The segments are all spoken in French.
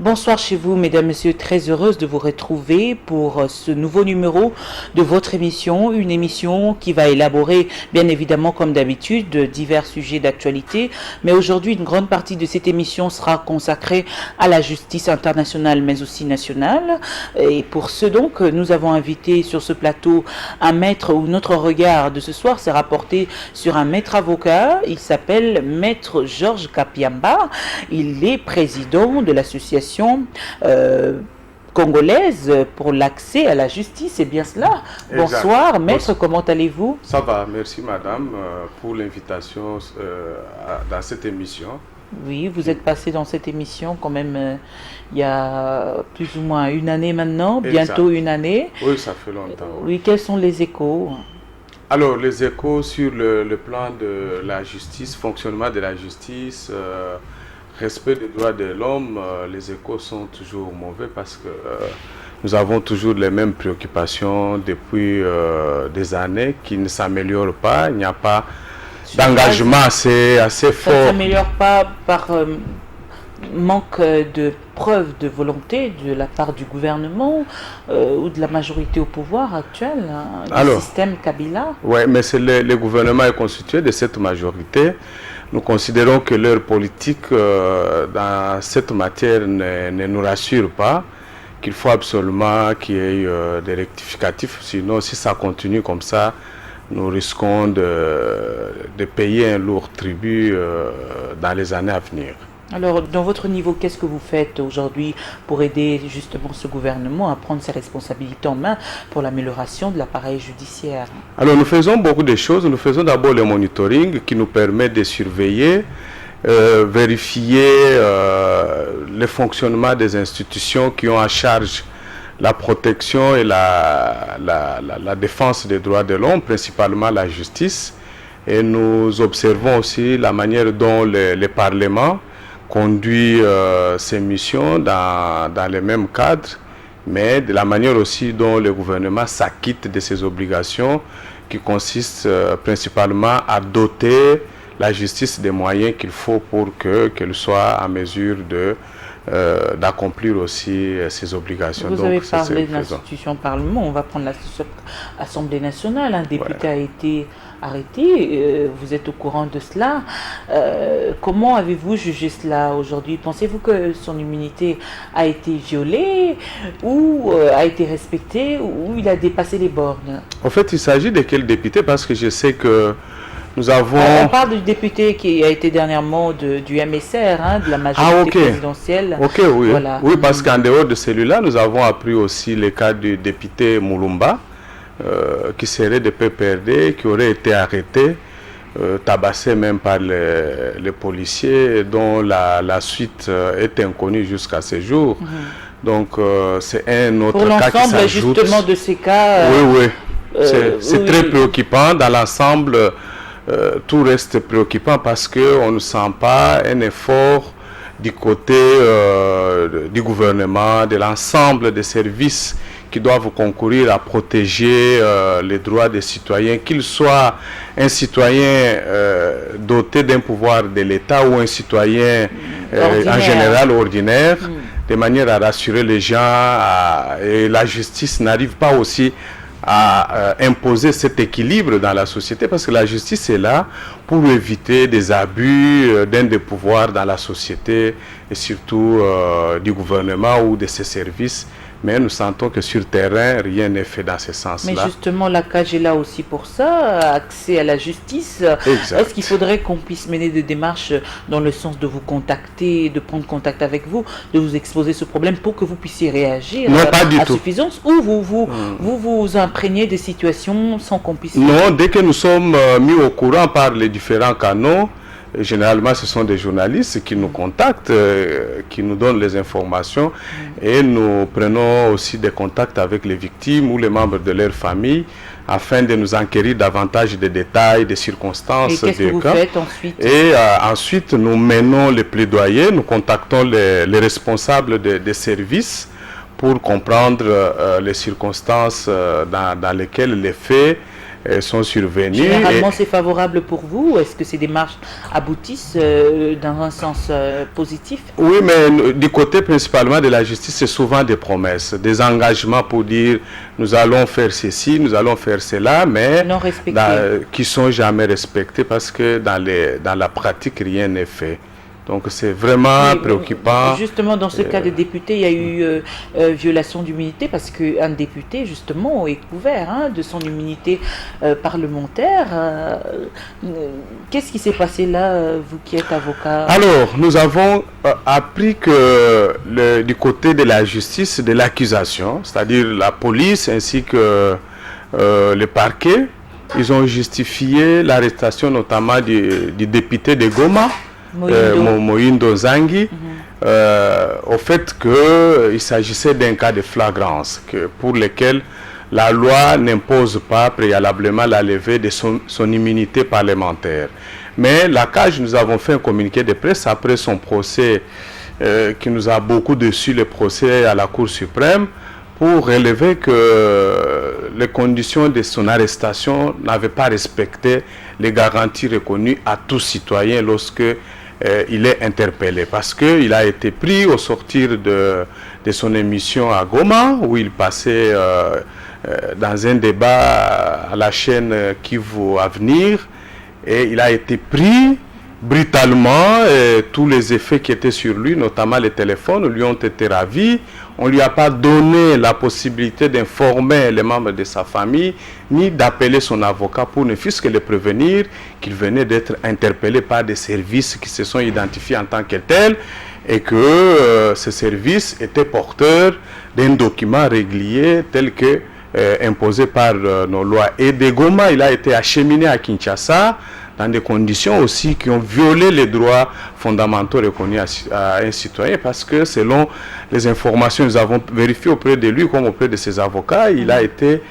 Bonsoir chez vous, mesdames, messieurs. Très heureuse de vous retrouver pour ce nouveau numéro de votre émission. Une émission qui va élaborer, bien évidemment, comme d'habitude, divers sujets d'actualité. Mais aujourd'hui, une grande partie de cette émission sera consacrée à la justice internationale, mais aussi nationale. Et pour ce donc, nous avons invité sur ce plateau un maître, où notre regard de ce soir s'est rapporté sur un maître avocat. Il s'appelle Maître Georges Kapiamba. Il est président de l'association congolaise pour l'accès à la justice, c'est bien cela. Exact. Bonsoir, maître, comment allez-vous? Ça va, merci madame pour l'invitation dans cette émission. Oui, vous êtes passé dans cette émission quand même il y a plus ou moins une année maintenant, bientôt une année. Oui, ça fait longtemps. Oui, quels sont les échos? Alors, les échos sur le plan de la justice, fonctionnement de la justice, respect des droits de l'homme, les échos sont toujours mauvais parce que nous avons toujours les mêmes préoccupations depuis des années qui ne s'améliorent pas. Il n'y a pas d'engagement assez fort. Ça ne s'améliore pas par manque de preuves de volonté de la part du gouvernement ou de la majorité au pouvoir actuel, du système Kabila. Oui, mais le gouvernement est constitué de cette majorité. Nous considérons que leur politique dans cette matière ne nous rassure pas, qu'il faut absolument qu'il y ait des rectificatifs. Sinon, si ça continue comme ça, nous risquons de payer un lourd tribut dans les années à venir. Alors, dans votre niveau, qu'est-ce que vous faites aujourd'hui pour aider justement ce gouvernement à prendre ses responsabilités en main pour l'amélioration de l'appareil judiciaire? Alors, nous faisons beaucoup de choses. Nous faisons d'abord le monitoring qui nous permet de surveiller, vérifier le fonctionnement des institutions qui ont à charge la protection et la défense des droits de l'homme, principalement la justice. Et nous observons aussi la manière dont les parlements conduit ces missions dans le même cadre, mais de la manière aussi dont le gouvernement s'acquitte de ses obligations qui consistent principalement à doter la justice des moyens qu'il faut pour qu'elle soit en mesure d'accomplir aussi ses obligations. Vous avez parlé de l'institution Parlement, on va prendre l'Assemblée nationale, un député a été arrêté, vous êtes au courant de cela. Comment avez-vous jugé cela aujourd'hui? Pensez-vous que son immunité a été violée ou a été respectée ou il a dépassé les bornes? En fait, il s'agit de quel député? Parce que je sais que nous avons... On parle du député qui a été dernièrement du MSR, de la majorité présidentielle. Ok, oui. Voilà. Oui, parce qu'en dehors de celui-là, nous avons appris aussi le cas du député Moulumba, qui serait de PPRD, qui aurait été arrêté, tabassé même par les policiers, dont la suite est inconnue jusqu'à ce jour. Donc, c'est un autre cas qui s'ajoute. Pour l'ensemble, justement, de ces cas... oui. C'est très préoccupant. Dans l'ensemble, tout reste préoccupant parce qu'on ne sent pas un effort du côté du gouvernement, de l'ensemble des services qui doivent concourir à protéger les droits des citoyens, qu'il soit un citoyen doté d'un pouvoir de l'État ou un citoyen en général ordinaire, de manière à rassurer les gens. Et la justice n'arrive pas aussi à imposer cet équilibre dans la société, parce que la justice est là pour éviter des abus d'un des pouvoirs dans la société et surtout du gouvernement ou de ses services. Mais nous sentons que sur le terrain, rien n'est fait dans ce sens-là. Mais justement, la CAGE est là aussi pour ça, accès à la justice. Est-ce qu'il faudrait qu'on puisse mener des démarches dans le sens de vous contacter, de prendre contact avec vous, de vous exposer ce problème pour que vous puissiez réagir à suffisance, ou vous imprégnez des situations sans qu'on puisse... Non, dès que nous sommes mis au courant par les différents canaux, généralement, ce sont des journalistes qui nous contactent, qui nous donnent les informations, et nous prenons aussi des contacts avec les victimes ou les membres de leur famille afin de nous enquérir davantage des détails, des circonstances. Et qu'est-ce que vous faites ensuite? Et ensuite, nous menons les plaidoyers, nous contactons les responsables des services pour comprendre les circonstances dans lesquelles les faits sont survenus. Généralement, c'est favorable pour vous? Est-ce que ces démarches aboutissent dans un sens positif? Oui, mais du côté principalement de la justice, c'est souvent des promesses, des engagements pour dire nous allons faire ceci, nous allons faire cela, mais qui sont jamais respectés parce que dans la pratique, rien n'est fait. Donc c'est vraiment préoccupant. Justement, dans ce cas de député, il y a eu violation d'immunité parce qu'un député, justement, est couvert de son immunité parlementaire. Qu'est-ce qui s'est passé là, vous qui êtes avocat? Alors, nous avons appris que du côté de la justice, de l'accusation, c'est-à-dire la police ainsi que le parquet, ils ont justifié l'arrestation notamment du député de Goma, Moïndo Zangi, au fait qu'il s'agissait d'un cas de flagrance pour lequel la loi n'impose pas préalablement la levée de son immunité parlementaire. Mais la CAJ, nous avons fait un communiqué de presse après son procès qui nous a beaucoup déçu, le procès à la Cour suprême, pour relever que les conditions de son arrestation n'avaient pas respecté les garanties reconnues à tout citoyen lorsque il est interpellé, parce qu'il a été pris au sortir de son émission à Goma, où il passait dans un débat à la chaîne Kivu Avenir, et il a été pris brutalement, et tous les effets qui étaient sur lui, notamment les téléphones, lui ont été ravis. On ne lui a pas donné la possibilité d'informer les membres de sa famille, ni d'appeler son avocat pour ne fût-ce que le prévenir qu'il venait d'être interpellé par des services qui se sont identifiés en tant que tels, et que ces services étaient porteurs d'un document régulier tel que imposé par nos lois. Et de Goma, il a été acheminé à Kinshasa, dans des conditions aussi qui ont violé les droits fondamentaux reconnus à un citoyen, parce que selon les informations que nous avons vérifiées auprès de lui comme auprès de ses avocats, il a été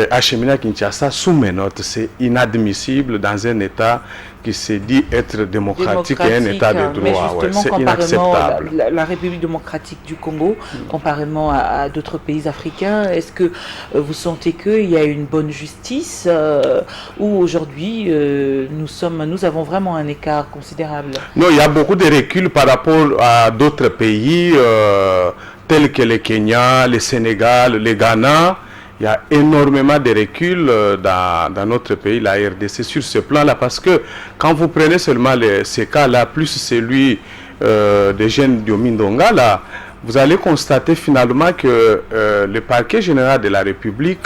acheminé à Kinshasa sous menottes. C'est inadmissible dans un État qui se dit être démocratique et un État de droit. Mais justement, c'est inacceptable. La République démocratique du Congo, comparément à d'autres pays africains, est-ce que vous sentez qu'il y a une bonne justice ou aujourd'hui nous avons vraiment un écart considérable? Non, il y a beaucoup de recul par rapport à d'autres pays tels que le Kenya, le Sénégal, le Ghana. Il y a énormément de recul dans notre pays, la RDC, sur ce plan-là, parce que quand vous prenez seulement ces cas-là, plus celui des jeunes d'Yomindonga, là, vous allez constater finalement que le parquet général de la République,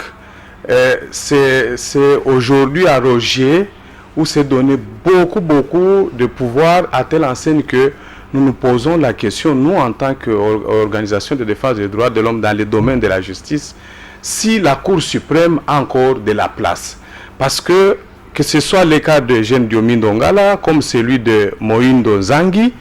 c'est aujourd'hui arrogé, où c'est donné beaucoup de pouvoir à telle enseigne que nous nous posons la question, nous en tant qu'organisation de défense des droits de l'homme dans le domaine de la justice, si la Cour suprême a encore de la place. Parce que ce soit le cas de Jean Diomindongala, comme celui de Moïndo Zangi,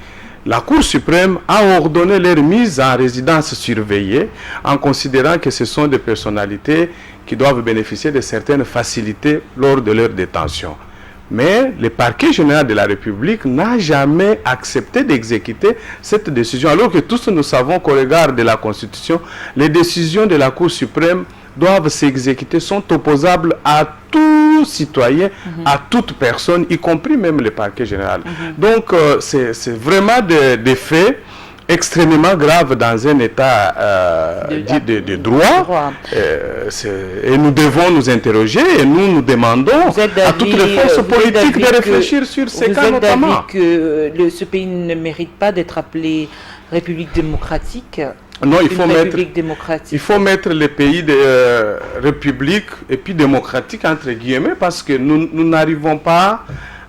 la Cour suprême a ordonné leur mise en résidence surveillée en considérant que ce sont des personnalités qui doivent bénéficier de certaines facilités lors de leur détention. Mais le parquet général de la République n'a jamais accepté d'exécuter cette décision. Alors que tous nous savons qu'au regard de la Constitution, les décisions de la Cour suprême doivent s'exécuter, sont opposables à tout citoyen, à toute personne, y compris même le parquet général. Donc c'est vraiment des faits extrêmement grave dans un état de droit. Et nous devons nous interroger et nous demandons à toutes les forces politiques de réfléchir sur ces cas notamment. Vous êtes d'avis que ce pays ne mérite pas d'être appelé République démocratique? Non, il faut mettre les pays de république et puis démocratique entre guillemets, parce que nous n'arrivons pas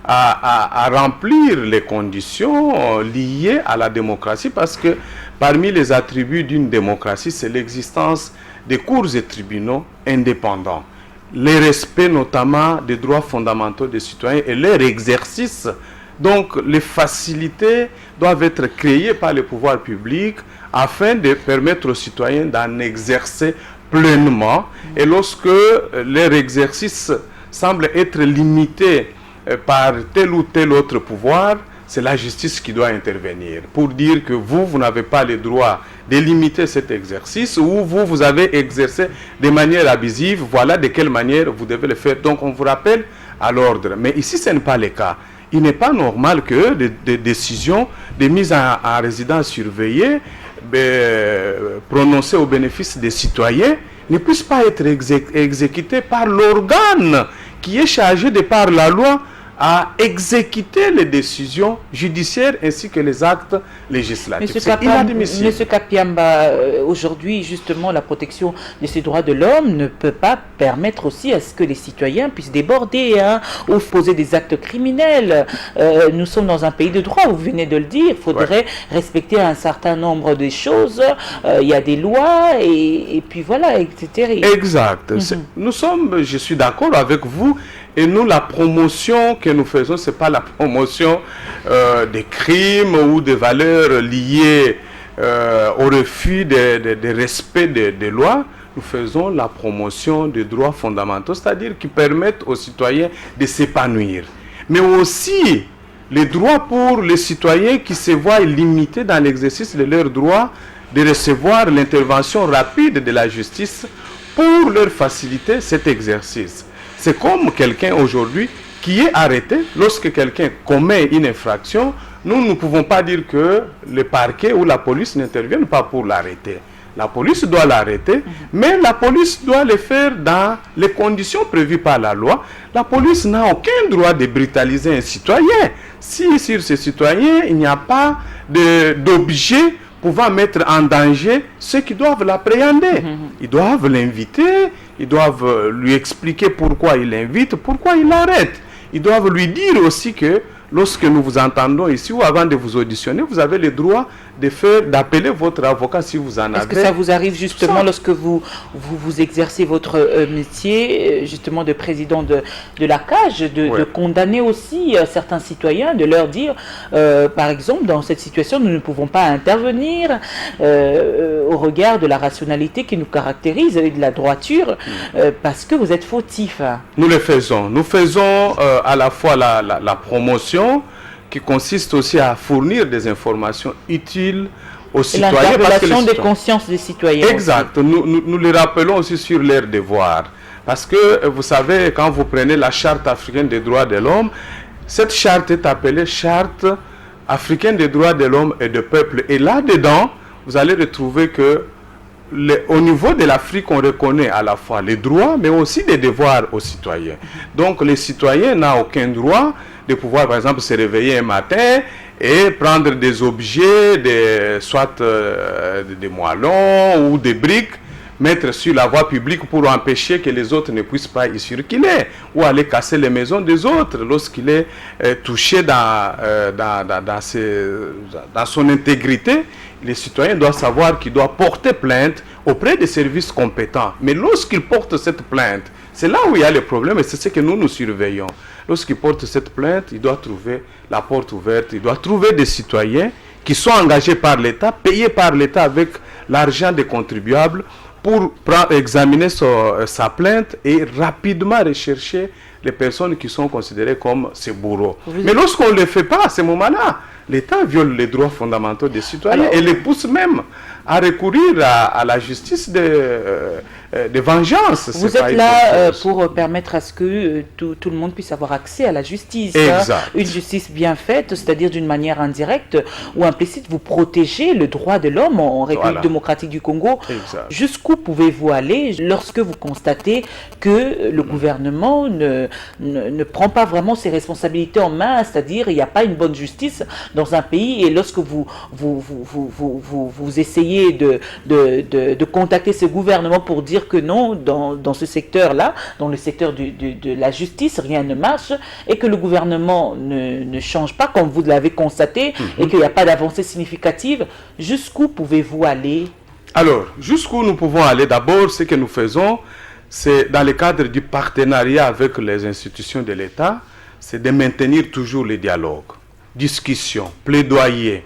à remplir les conditions liées à la démocratie, parce que parmi les attributs d'une démocratie, c'est l'existence des cours et tribunaux indépendants, le respect notamment des droits fondamentaux des citoyens et leur exercice. Donc les facilités doivent être créées par le pouvoir public afin de permettre aux citoyens d'en exercer pleinement. Et lorsque leur exercice semble être limité par tel ou tel autre pouvoir, c'est la justice qui doit intervenir pour dire que vous n'avez pas le droit de limiter cet exercice ou vous avez exercé de manière abusive, voilà de quelle manière vous devez le faire. Donc on vous rappelle à l'ordre. Mais ici, ce n'est pas le cas. Il n'est pas normal que des décisions de mise en résidence surveillée prononcées au bénéfice des citoyens ne puissent pas être exécutées par l'organe qui est chargé de par la loi à exécuter les décisions judiciaires ainsi que les actes législatifs. C'est inadmissible. Monsieur Kapiamba, aujourd'hui, justement, la protection de ces droits de l'homme ne peut pas permettre aussi à ce que les citoyens puissent déborder ou poser des actes criminels. Nous sommes dans un pays de droit, vous venez de le dire, il faudrait respecter un certain nombre de choses, il y a des lois et puis voilà, etc. Exact. Nous sommes, je suis d'accord avec vous. Et nous, la promotion que nous faisons, ce n'est pas la promotion des crimes ou des valeurs liées au refus de respect des lois. Nous faisons la promotion des droits fondamentaux, c'est-à-dire qui permettent aux citoyens de s'épanouir. Mais aussi les droits pour les citoyens qui se voient limités dans l'exercice de leurs droits de recevoir l'intervention rapide de la justice pour leur faciliter cet exercice. C'est comme quelqu'un aujourd'hui qui est arrêté. Lorsque quelqu'un commet une infraction, nous ne pouvons pas dire que le parquet ou la police n'interviennent pas pour l'arrêter. La police doit l'arrêter, mais la police doit le faire dans les conditions prévues par la loi. La police n'a aucun droit de brutaliser un citoyen. Si sur ce citoyen, il n'y a pas d'objet pouvant mettre en danger ceux qui doivent l'appréhender. Ils doivent l'inviter, ils doivent lui expliquer pourquoi il l'invite, pourquoi il l'arrête. Ils doivent lui dire aussi que lorsque nous vous entendons ici ou avant de vous auditionner, vous avez le droit d'appeler votre avocat si vous en avez. Est-ce que ça vous arrive justement lorsque vous exercez votre métier, justement de président de la CAGE, de condamner aussi certains citoyens, de leur dire, par exemple, dans cette situation, nous ne pouvons pas intervenir au regard de la rationalité qui nous caractérise et de la droiture, parce que vous êtes fautif. Nous le faisons. Nous faisons à la fois la promotion, qui consiste aussi à fournir des informations utiles aux citoyens. L'interpellation des consciences des citoyens. Exact. Nous les rappelons aussi sur leurs devoirs. Parce que, vous savez, quand vous prenez la Charte africaine des droits de l'homme, cette charte est appelée Charte africaine des droits de l'homme et du peuple. Et là-dedans, vous allez retrouver que au niveau de l'Afrique, on reconnaît à la fois les droits, mais aussi des devoirs aux citoyens. Donc, les citoyens n'ont aucun droit de pouvoir, par exemple, se réveiller un matin et prendre des objets, soit des moellons ou des briques, mettre sur la voie publique pour empêcher que les autres ne puissent pas y circuler, ou aller casser les maisons des autres lorsqu'il est touché dans son intégrité. Les citoyens doivent savoir qu'ils doivent porter plainte auprès des services compétents. Mais lorsqu'ils portent cette plainte, c'est là où il y a le problème et c'est ce que nous surveillons. Lorsqu'ils portent cette plainte, ils doivent trouver la porte ouverte, ils doivent trouver des citoyens qui sont engagés par l'État, payés par l'État avec l'argent des contribuables pour examiner sa plainte et rapidement rechercher les personnes qui sont considérées comme ses bourreaux. Mais lorsqu'on ne le fait pas à ce moment-là, l'État viole les droits fondamentaux des citoyens et les pousse même à recourir à la justice de vengeance. Vous êtes là pour permettre à ce que tout le monde puisse avoir accès à la justice. Une justice bien faite, c'est-à-dire d'une manière indirecte ou implicite, vous protégez le droit de l'homme en République démocratique du Congo. Jusqu'où pouvez-vous aller lorsque vous constatez que le gouvernement ne prend pas vraiment ses responsabilités en main, c'est-à-dire il n'y a pas une bonne justice dans un pays et lorsque vous essayez de contacter ce gouvernement pour dire que non, dans ce secteur-là, dans le secteur de la justice, rien ne marche et que le gouvernement ne change pas comme vous l'avez constaté et qu'il n'y a pas d'avancée significative, jusqu'où pouvez-vous aller? Alors, jusqu'où nous pouvons aller, d'abord, ce que nous faisons, c'est dans le cadre du partenariat avec les institutions de l'État, c'est de maintenir toujours le dialogue, discussion, plaidoyer,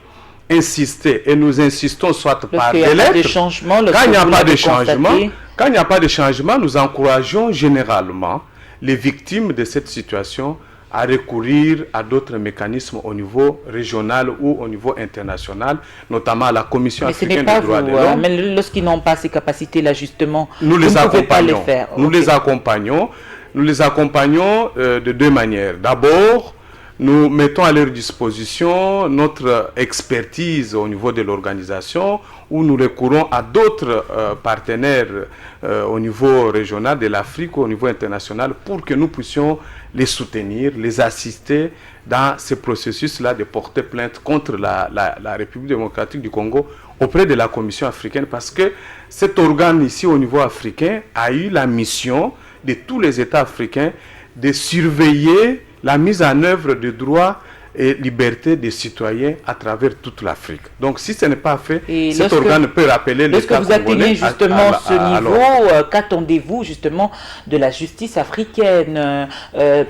insister, et nous insistons soit par des lettres. Quand il n'y a pas de changement, quand il n'y a pas de changement, nous encourageons généralement les victimes de cette situation à recourir à d'autres mécanismes au niveau régional ou au niveau international, notamment à la Commission africaine des droits de l'homme. Mais lorsqu'ils n'ont pas ces capacités-là, justement, nous les accompagnons. Nous okay. les accompagnons. Nous les accompagnons de deux manières. D'abord, nous mettons à leur disposition notre expertise au niveau de l'organisation, où nous recourons à d'autres partenaires au niveau régional de l'Afrique ou au niveau international pour que nous puissions les soutenir, les assister dans ce processus-là de porter plainte contre la République démocratique du Congo auprès de la Commission africaine, parce que cet organe ici au niveau africain a eu la mission de tous les États africains de surveiller la mise en œuvre des droits et libertés des citoyens à travers toute l'Afrique. Donc si ce n'est pas fait, cet organe peut rappeler l'État congolais. Lorsque vous atteignez justement ce niveau, qu'attendez-vous justement de la justice africaine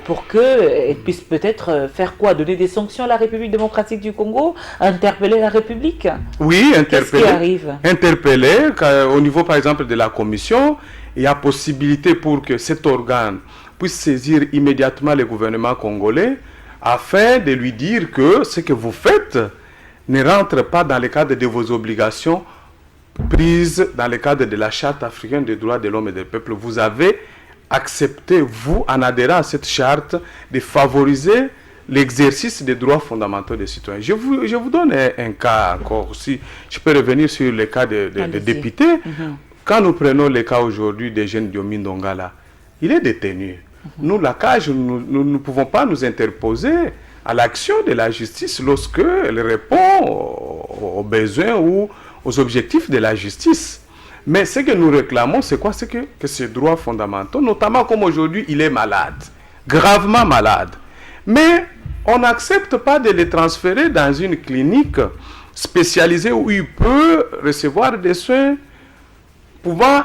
pour qu'elle puisse peut-être faire quoi? Donner des sanctions à la République démocratique du Congo? Interpeller la République? Oui, interpeller. Qu'est-ce qui arrive? Interpeller, au niveau par exemple de la Commission, il y a possibilité pour que cet organe puisse saisir immédiatement le gouvernement congolais afin de lui dire que ce que vous faites ne rentre pas dans le cadre de vos obligations prises dans le cadre de la Charte africaine des droits de l'homme et des peuples. Vous avez accepté, vous, en adhérant à cette charte, de favoriser l'exercice des droits fondamentaux des citoyens. Je vous donne un cas encore, si je peux revenir sur le cas des députés. Quand nous prenons le cas aujourd'hui des jeunes Diomi Ndongala, il est détenu. Nous, la CAJ, nous ne pouvons pas nous interposer à l'action de la justice lorsqu'elle répond aux besoins ou aux objectifs de la justice. Mais ce que nous réclamons, c'est quoi? C'est que ces droits fondamentaux, notamment comme aujourd'hui, il est malade, gravement malade. Mais on n'accepte pas de les transférer dans une clinique spécialisée où il peut recevoir des soins pouvant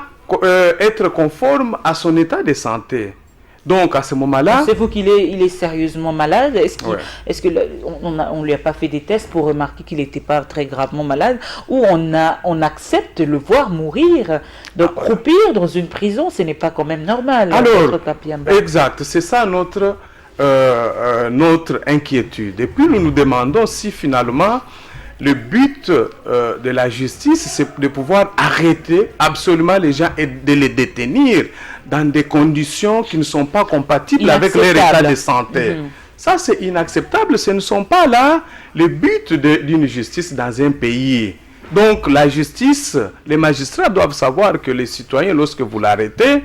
être conforme à son état de santé. Donc à ce moment-là... Pensez-vous qu'il est sérieusement malade? Est-ce qu'on ne lui a pas fait des tests pour remarquer qu'il n'était pas très gravement malade? Ou on accepte de le voir mourir? Donc croupir dans une prison, ce n'est pas quand même normal. Alors, exact, c'est ça notre inquiétude. Et puis nous nous demandons si finalement le but de la justice, c'est de pouvoir arrêter absolument les gens et de les détenir dans des conditions qui ne sont pas compatibles avec leur état de santé. Ça, c'est inacceptable. Ce ne sont pas là le but d'une justice dans un pays. Donc, la justice, les magistrats doivent savoir que les citoyens, lorsque vous l'arrêtez,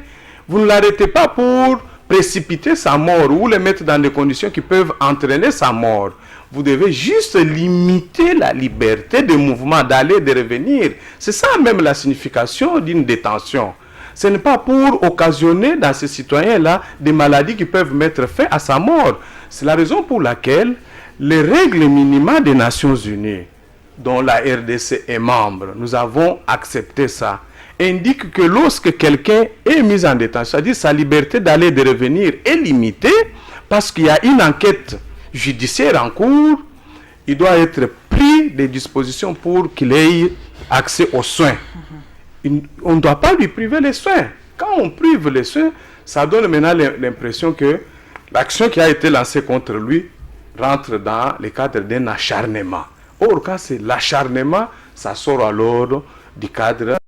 vous ne l'arrêtez pas pour précipiter sa mort ou le mettre dans des conditions qui peuvent entraîner sa mort. Vous devez juste limiter la liberté de mouvement, d'aller et de revenir. C'est ça même la signification d'une détention. Ce n'est pas pour occasionner dans ces citoyens-là des maladies qui peuvent mettre fin à sa mort. C'est la raison pour laquelle les règles minimales des Nations Unies, dont la RDC est membre, nous avons accepté ça, indiquent que lorsque quelqu'un est mis en détention, c'est-à-dire sa liberté d'aller et de revenir est limitée parce qu'il y a une enquête judiciaire en cours, il doit être pris des dispositions pour qu'il ait accès aux soins. On ne doit pas lui priver les soins. Quand on prive les soins, ça donne maintenant l'impression que l'action qui a été lancée contre lui rentre dans le cadre d'un acharnement. Or, quand c'est l'acharnement, ça sort alors du cadre